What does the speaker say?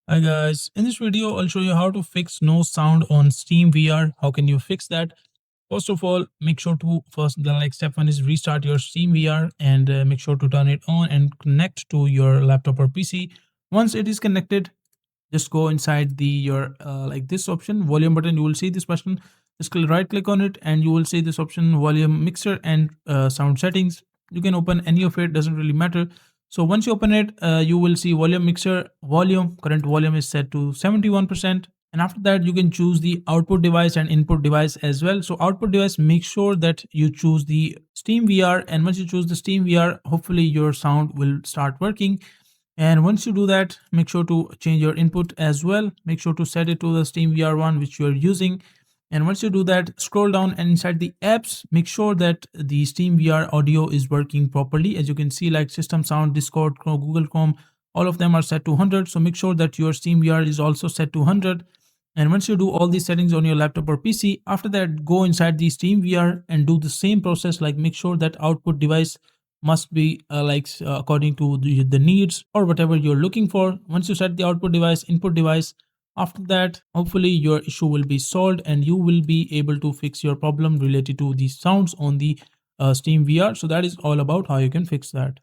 Hi guys, in this video I'll show you how to fix no sound on Steam VR. How can you fix that? First of all, make sure to step one is restart your Steam VR and make sure to turn it on and connect to your laptop or PC. Once it is connected, just go inside the your like this option volume button. You will see this button. Just right click on it and you will see this option volume mixer and sound settings. You can open any of it, doesn't really matter. So once you open it, you will see volume mixer volume. Current volume is set to 71%. And after that, you can choose the output device and input device as well. So output device, make sure that you choose the Steam VR. And once you choose the Steam VR, hopefully your sound will start working. And once you do that, make sure to change your input as well. Make sure to set it to the Steam VR one which you are using. And once you do that, scroll down and inside the apps, make sure that the Steam VR audio is working properly. As you can see, like system sound, Discord, Chrome, Google Chrome, all of them are set to 100. So make sure that your Steam VR is also set to 100. And once you do all these settings on your laptop or PC, after that, go inside the Steam VR and do the same process. Like make sure that output device must be according to the needs or whatever you're looking for. Once you set the output device, input device, after that, hopefully your issue will be solved and you will be able to fix your problem related to the sounds on the Steam VR. So that is all about how you can fix that.